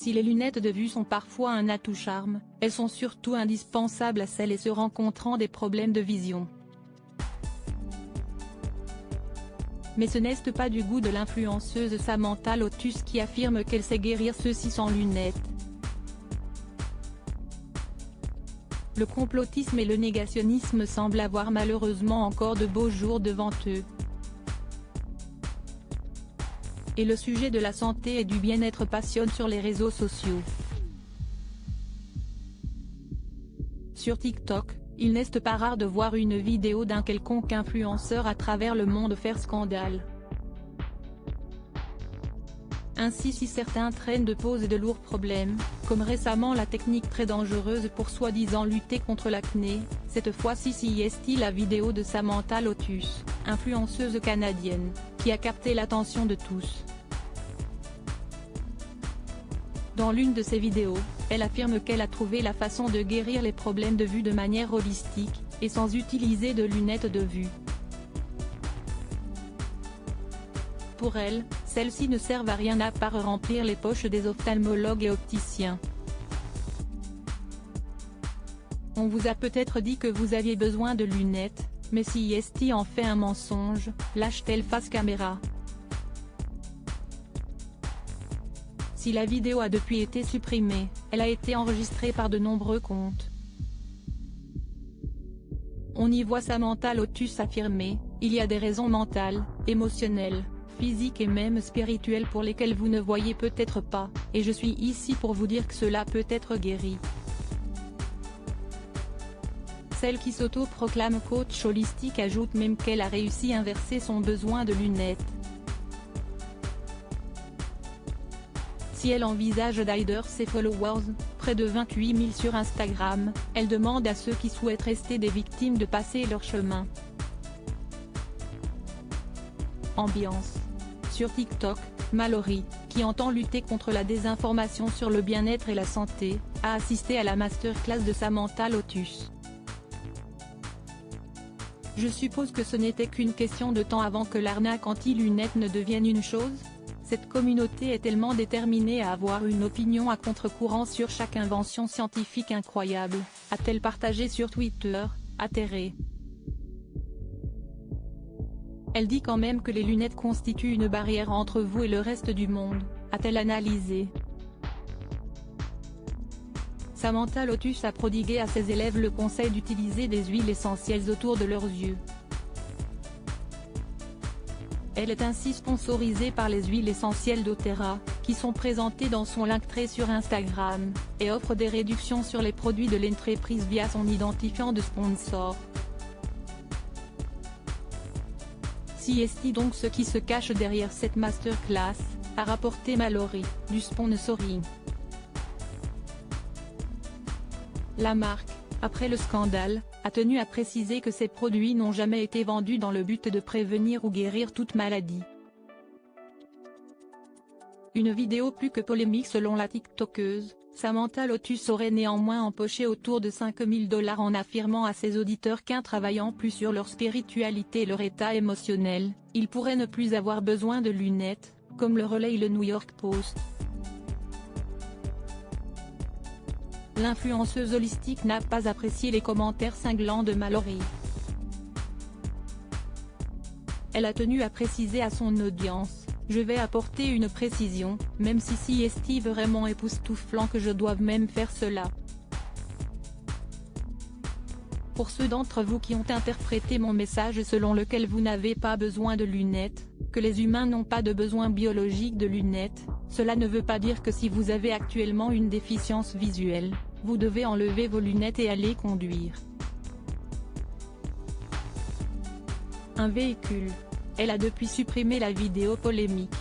Si les lunettes de vue sont parfois un atout charme, elles sont surtout indispensables à celles et ceux rencontrant des problèmes de vision. Mais ce n'est pas du goût de l'influenceuse Samantha Lotus qui affirme qu'elle sait guérir ceux-ci sans lunettes. Le complotisme et le négationnisme semblent avoir malheureusement encore de beaux jours devant eux. Et le sujet de la santé et du bien-être passionne sur les réseaux sociaux. Sur TikTok, il n'est pas rare de voir une vidéo d'un quelconque influenceur à travers le monde faire scandale. Ainsi, si certains trends posent de lourds problèmes, comme récemment la technique très dangereuse pour soi-disant lutter contre l'acné, cette fois-ci est la vidéo de Samantha Lotus, influenceuse canadienne, qui a capté l'attention de tous. Dans l'une de ses vidéos, elle affirme qu'elle a trouvé la façon de guérir les problèmes de vue de manière holistique, et sans utiliser de lunettes de vue. Pour elle, celles-ci ne servent à rien à part remplir les poches des ophtalmologues et opticiens. On vous a peut-être dit que vous aviez besoin de lunettes, mais si Esti en fait un mensonge, lâche-t-elle face caméra. Si la vidéo a depuis été supprimée, elle a été enregistrée par de nombreux comptes. On y voit Samantha Lotus affirmer « Il y a des raisons mentales, émotionnelles, physiques et même spirituelles pour lesquelles vous ne voyez peut-être pas, et je suis ici pour vous dire que cela peut être guéri. » Celle qui s'auto-proclame coach holistique ajoute même qu'elle a réussi à inverser son besoin de lunettes. Si elle envisage d'aider ses followers, près de 28 000 sur Instagram, elle demande à ceux qui souhaitent rester des victimes de passer leur chemin. Ambiance. Sur TikTok, Mallory, qui entend lutter contre la désinformation sur le bien-être et la santé, a assisté à la masterclass de Samantha Lotus. Je suppose que ce n'était qu'une question de temps avant que l'arnaque anti-lunettes ne devienne une chose. Cette communauté est tellement déterminée à avoir une opinion à contre-courant sur chaque invention scientifique incroyable, a-t-elle partagé sur Twitter, atterrée. Elle dit quand même que les lunettes constituent une barrière entre vous et le reste du monde, a-t-elle analysé. Samantha Lotus a prodigué à ses élèves le conseil d'utiliser des huiles essentielles autour de leurs yeux. Elle est ainsi sponsorisée par les huiles essentielles d'Oterra, qui sont présentées dans son Linktree sur Instagram, et offre des réductions sur les produits de l'entreprise via son identifiant de sponsor. Si est donc ce qui se cache derrière cette masterclass, a rapporté Mallory, du sponsoring. La marque, après le scandale, a tenu à préciser que ces produits n'ont jamais été vendus dans le but de prévenir ou guérir toute maladie. Une vidéo plus que polémique selon la TikTokeuse, Samantha Lotus aurait néanmoins empoché autour de 5 000 $ en affirmant à ses auditeurs qu'en travaillant plus sur leur spiritualité et leur état émotionnel, ils pourraient ne plus avoir besoin de lunettes, comme le relaye le New York Post. L'influenceuse holistique n'a pas apprécié les commentaires cinglants de Mallory. Elle a tenu à préciser à son audience « Je vais apporter une précision, même si est vraiment époustouflant que je doive même faire cela. Pour ceux d'entre vous qui ont interprété mon message selon lequel vous n'avez pas besoin de lunettes, que les humains n'ont pas de besoin biologique de lunettes, cela ne veut pas dire que si vous avez actuellement une déficience visuelle, vous devez enlever vos lunettes et aller conduire. Un véhicule. Elle a depuis supprimé la vidéo polémique.